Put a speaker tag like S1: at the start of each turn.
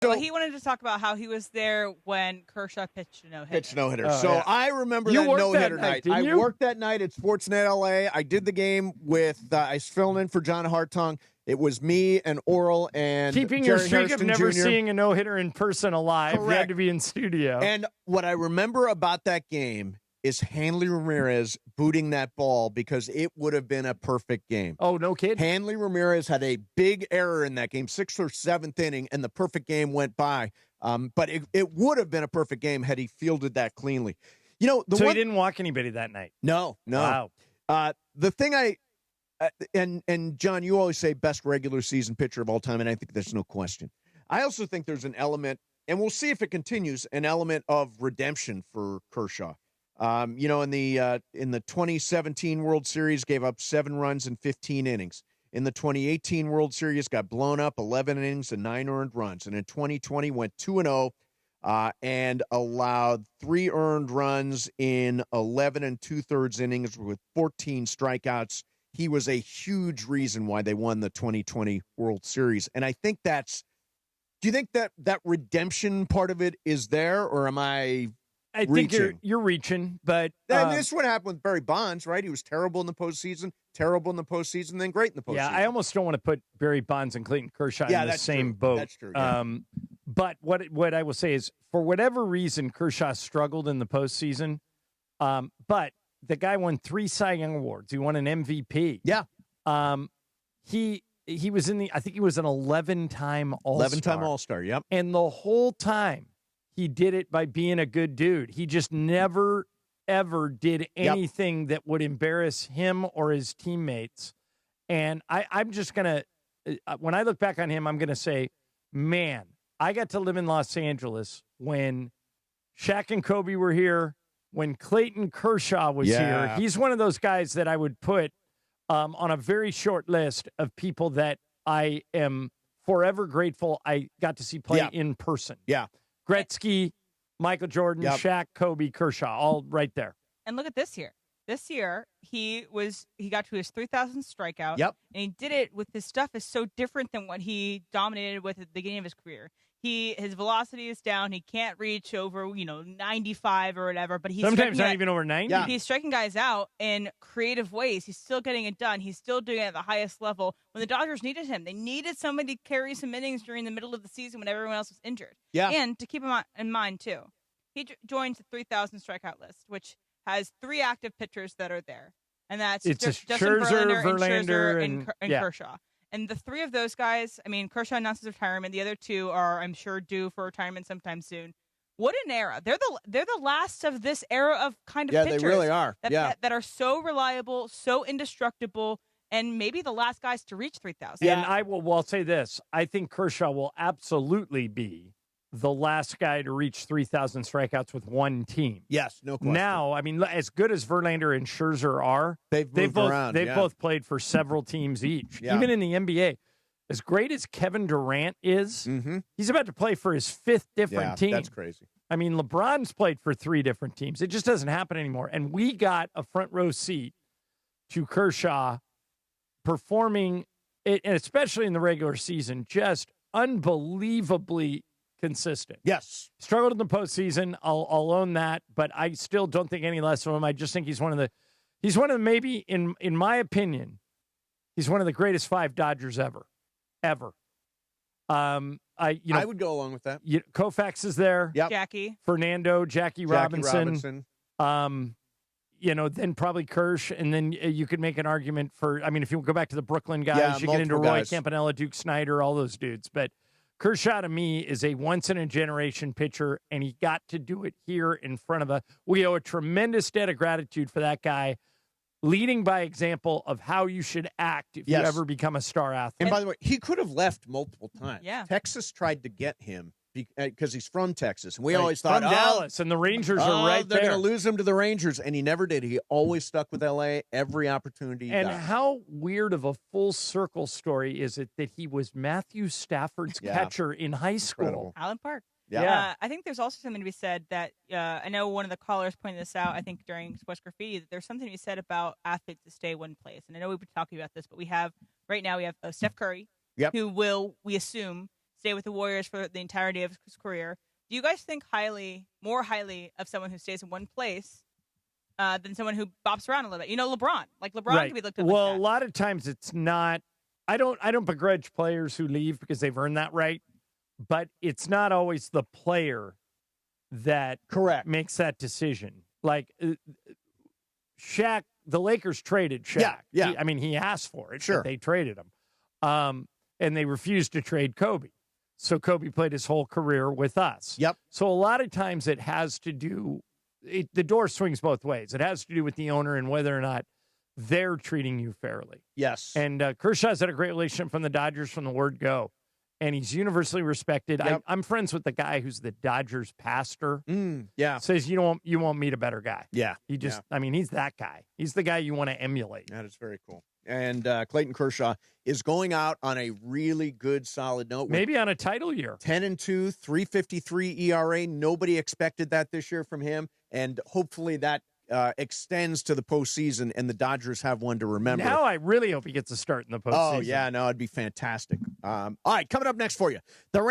S1: So he wanted to talk about how he was there when Kershaw pitched a no-hitter.
S2: Oh, so yeah. I remember that no-hitter night. I worked that night at Sportsnet LA. I did the game with, I was filling in for John Hartung. It was me and Oral and
S3: keeping
S2: Jerry
S3: your streak
S2: Hairston
S3: of never
S2: Jr.
S3: seeing a no-hitter in person alive.
S2: Correct.
S3: You had to be in studio.
S2: And what I remember about that game is Hanley Ramirez booting that ball because it would have been a perfect game.
S3: Oh, no kidding.
S2: Hanley Ramirez had a big error in that game, 6th or 7th inning, and the perfect game went by. But it would have been a perfect game had he fielded that cleanly. You know,
S3: he didn't walk anybody that night.
S2: No.
S3: Wow.
S2: The thing and John, you always say best regular season pitcher of all time, and I think there's no question. I also think there's an element, and we'll see if it continues, an element of redemption for Kershaw. You know, in the 2017 World Series, gave up 7 runs in 15 innings. In the 2018 World Series, got blown up 11 innings and 9 earned runs. And in 2020, went 2-0 and allowed 3 earned runs in 11 2/3 innings with 14 strikeouts. He was a huge reason why they won the 2020 World Series. And I think do you think that redemption part of it is there, or am I
S3: think you're reaching, but
S2: this is what happened with Barry Bonds, right? He was terrible in the postseason, then great in the postseason.
S3: Yeah, I almost don't want to put Barry Bonds and Clayton Kershaw in the same boat.
S2: That's true. Yeah.
S3: But what I will say is, for whatever reason, Kershaw struggled in the postseason. But the guy won 3 Cy Young awards. He won an MVP.
S2: Yeah.
S3: He was I think he was an 11-time All-Star.
S2: 11-time All-Star. Yep.
S3: And the whole time, he did it by being a good dude. He just never, ever did anything that would embarrass him or his teammates. And I'm just going to, when I look back on him, I'm going to say, man, I got to live in Los Angeles when Shaq and Kobe were here, when Clayton Kershaw was here. He's one of those guys that I would put on a very short list of people that I am forever grateful I got to see play in person.
S2: Yeah.
S3: Gretzky, Michael Jordan, Shaq, Kobe, Kershaw, all right there.
S1: And look at this year. This year, he got to his 3,000th strikeout.
S2: Yep.
S1: And he did it with his stuff is so different than what he dominated with at the beginning of his career. His velocity is down. He can't reach over, 95 or whatever. But he's
S3: sometimes not even over 90.
S1: Yeah. He's striking guys out in creative ways. He's still getting it done. He's still doing it at the highest level. When the Dodgers needed him, they needed somebody to carry some innings during the middle of the season when everyone else was injured.
S2: Yeah.
S1: And to keep him in mind, too, he joins the 3,000 strikeout list, which has 3 active pitchers that are there. And that's Justin Verlander and Kershaw. And the 3 of those guys, I mean, Kershaw announced his retirement. The other 2 are, I'm sure, due for retirement sometime soon. What an era. They're the last of this era of kind of pitchers.
S2: They really are.
S1: That are so reliable, so indestructible, and maybe the last guys to reach 3,000.
S3: And I'll say this. I think Kershaw will absolutely be the last guy to reach 3,000 strikeouts with one team.
S2: Yes, no question.
S3: Now, I mean, as good as Verlander and Scherzer are, they've both played for several teams each.
S2: Yeah.
S3: Even in the NBA, as great as Kevin Durant is, he's about to play for his 5th different team.
S2: That's crazy.
S3: I mean, LeBron's played for 3 different teams. It just doesn't happen anymore. And we got a front row seat to Kershaw performing, and especially in the regular season, just unbelievably consistent.
S2: Yes.
S3: Struggled in the postseason. I'll own that, but I still don't think any less of him. I just think he's one of the maybe, in my opinion, he's one of the greatest 5 Dodgers ever. I
S2: would go along with that.
S3: Koufax is there.
S2: Yep.
S3: Jackie Robinson. Then probably Kirsch, and then you could make an argument for, I mean, if you go back to the Brooklyn guys, you get into Roy Campanella, Duke Snider, all those dudes. But Kershaw, to me, is a once-in-a-generation pitcher, and he got to do it here in front of we owe a tremendous debt of gratitude for that guy, leading by example of how you should act if you ever become a star athlete.
S2: And by the way, he could have left multiple times.
S1: Yeah.
S2: Texas tried to get him because he's from Texas. And we always thought,
S3: from Dallas, and the Rangers are right there.
S2: They're going to lose him to the Rangers, and he never did. He always stuck with L.A. every opportunity he got.
S3: How weird of a full circle story is it that he was Matthew Stafford's catcher in high school?
S2: Incredible.
S1: Allen Park.
S2: Yeah.
S1: I think there's also something to be said that I know one of the callers pointed this out, I think, during Sports Graffiti, that there's something to be said about athletes to stay one place. And I know we've been talking about this, but right now we have Steph Curry, who will, we assume, stay with the Warriors for the entirety of his career. Do you guys think more highly of someone who stays in one place than someone who bops around a little bit? LeBron. Like LeBron
S3: right.
S1: can be looked at
S3: well,
S1: like that.
S3: A lot of times it's not. I don't begrudge players who leave because they've earned that right, but it's not always the player that makes that decision. Like Shaq, the Lakers traded Shaq.
S2: Yeah.
S3: He asked for it.
S2: Sure.
S3: But they traded him. And they refused to trade Kobe. So Kobe played his whole career with us.
S2: Yep.
S3: So a lot of times it has to do, the door swings both ways. It has to do with the owner and whether or not they're treating you fairly.
S2: Yes.
S3: And Kershaw's had a great relationship from the Dodgers from the word go. And he's universally respected.
S2: Yep.
S3: I'm friends with the guy who's the Dodgers pastor.
S2: Yeah.
S3: Says you won't meet a better guy.
S2: Yeah.
S3: He's that guy. He's the guy you want to emulate.
S2: That is very cool. And Clayton Kershaw is going out on a really good, solid note.
S3: Maybe on a title year.
S2: 10-2, 3.53 ERA. Nobody expected that this year from him. And hopefully that extends to the postseason, and the Dodgers have one to remember.
S3: Now I really hope he gets a start in the postseason.
S2: Oh, yeah. No, it'd be fantastic. All right, coming up next for you. The